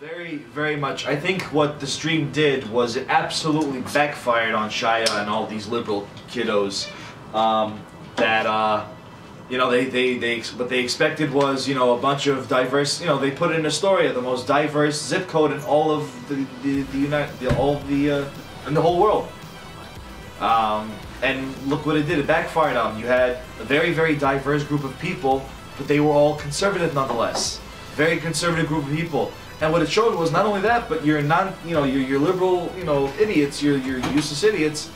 Very, very much. I think what the stream did was it absolutely backfired on Shia and all these liberal kiddos. You know, what they expected was, you know, a bunch of diverse. You know, they put in Astoria, the most diverse zip code in all of in the whole world. And look what it did. It backfired on them. You had a very, very diverse group of people, but they were all conservative nonetheless. Very conservative group of people. And what it showed was not only that, but your liberal, you know, idiots, your useless idiots.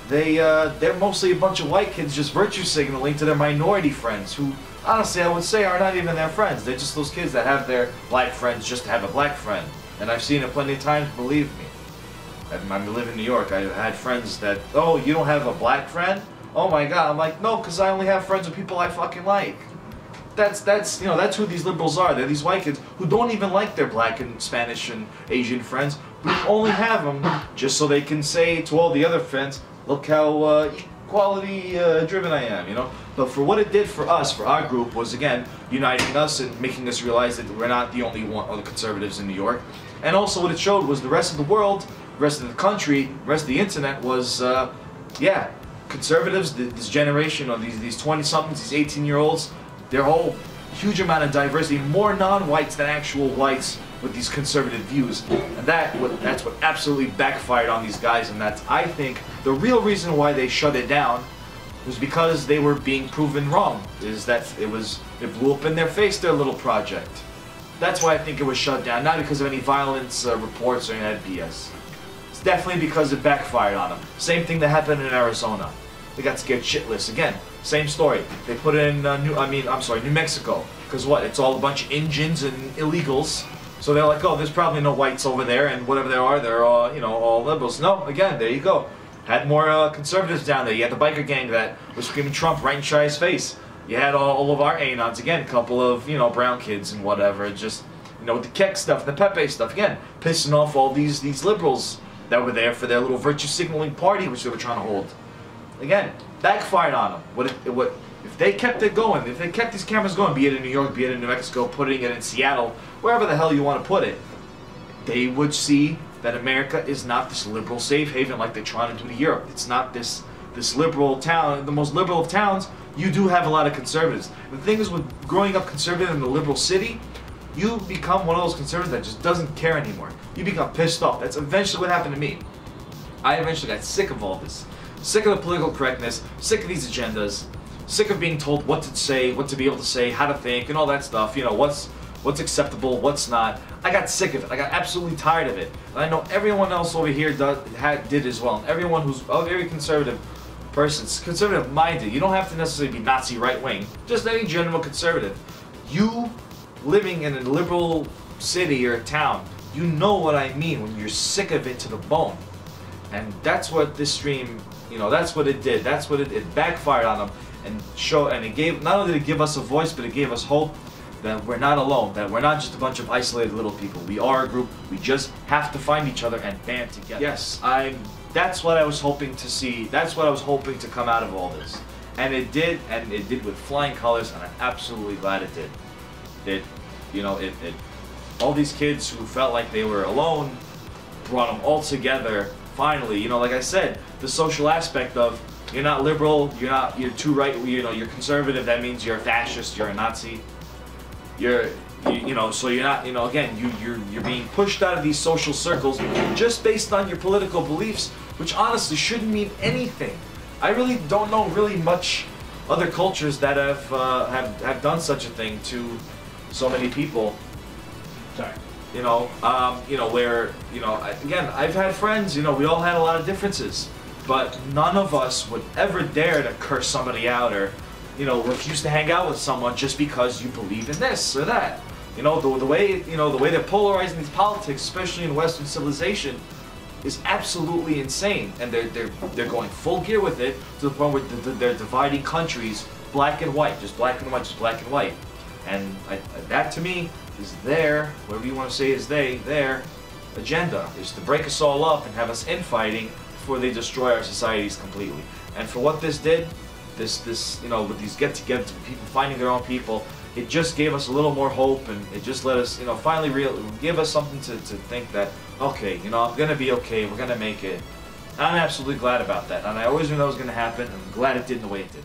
They're mostly a bunch of white kids just virtue signaling to their minority friends, who honestly I would say are not even their friends. They're just those kids that have their black friends just to have a black friend. And I've seen it plenty of times. Believe me. I live in New York. I had friends that, oh, you don't have a black friend? Oh my God! I'm like, no, because I only have friends with people I fucking like. That's you know, that's who these liberals are. They're these white kids who don't even like their black and Spanish and Asian friends, but only have them just so they can say to all the other friends, look how equality driven I am, you know. But for what it did for us, for our group, was again uniting us and making us realize that we're not the only one of the conservatives in New York. And also what it showed was the rest of the world, the rest of the country, the rest of the internet was, yeah, conservatives, this generation of these 20-somethings, these 18-year-olds, their whole huge amount of diversity, more non-whites than actual whites with these conservative views. And that's what absolutely backfired on these guys, and that's, I think, the real reason why they shut it down was because they were being proven wrong. Is that it blew up in their face, their little project. That's why I think it was shut down, not because of any violence reports or any of that BS. It's definitely because it backfired on them. Same thing that happened in Arizona. They got scared shitless. Again, same story. They put it in New Mexico. Because what? It's all a bunch of Indians and illegals. So they're like, oh, there's probably no whites over there, and whatever there are, they're all, you know, all liberals. No, again, there you go. Had more conservatives down there. You had the biker gang that was screaming Trump right in Shia's face. You had all of our anons, again, a couple of, you know, brown kids and whatever, just, you know, with the Keck stuff, the Pepe stuff, again, pissing off all these liberals that were there for their little virtue signaling party, which they were trying to hold. Again, backfired on them. If they kept it going, if they kept these cameras going, be it in New York, be it in New Mexico, putting it in Seattle, wherever the hell you want to put it, they would see that America is not this liberal safe haven like they're trying to do to Europe. It's not this liberal town, the most liberal of towns. You do have a lot of conservatives. The thing is, with growing up conservative in a liberal city, you become one of those conservatives that just doesn't care anymore. You become pissed off. That's eventually what happened to me. I eventually got sick of all this. Sick of the political correctness, sick of these agendas, sick of being told what to say, what to be able to say, how to think, and all that stuff. You know, what's acceptable, what's not. I got sick of it. I got absolutely tired of it. And I know everyone else over here did as well. And everyone who's a very conservative person, conservative-minded. You don't have to necessarily be Nazi right-wing. Just any general conservative. You living in a liberal city or a town, you know what I mean when you're sick of it to the bone. And that's what this stream, you know, that's what it did. That's what it backfired on them, and it gave, not only did it give us a voice, but it gave us hope that we're not alone, that we're not just a bunch of isolated little people. We are a group. We just have to find each other and band together. Yes, that's what I was hoping to see. That's what I was hoping to come out of all this. And it did, with flying colors, and I'm absolutely glad it did. All these kids who felt like they were alone, brought them all together. Finally, you know, like I said, the social aspect of you're not liberal, you're too right, you know, you're conservative. That means you're a fascist, you're a Nazi. You know, so you're not, you know, again, you're being pushed out of these social circles just based on your political beliefs, which honestly shouldn't mean anything. I really don't know really much other cultures that have done such a thing to so many people. Sorry. You know, where, you know, again, I've had friends, you know, we all had a lot of differences, but none of us would ever dare to curse somebody out or, you know, refuse to hang out with someone just because you believe in this or that. You know, the way they're polarizing these politics, especially in Western civilization, is absolutely insane, and they're going full gear with it to the point where they're dividing countries black and white, just black and white, just black and white, and that to me is whatever you want to say is their agenda, is to break us all up and have us infighting before they destroy our societies completely. And for what this did, this you know, with these get-togethers, people finding their own people, it just gave us a little more hope, and it just let us, finally give us something to think that, okay, I'm gonna be okay, we're gonna make it. I'm absolutely glad about that, and I always knew that was gonna happen, and I'm glad it did in the way it did.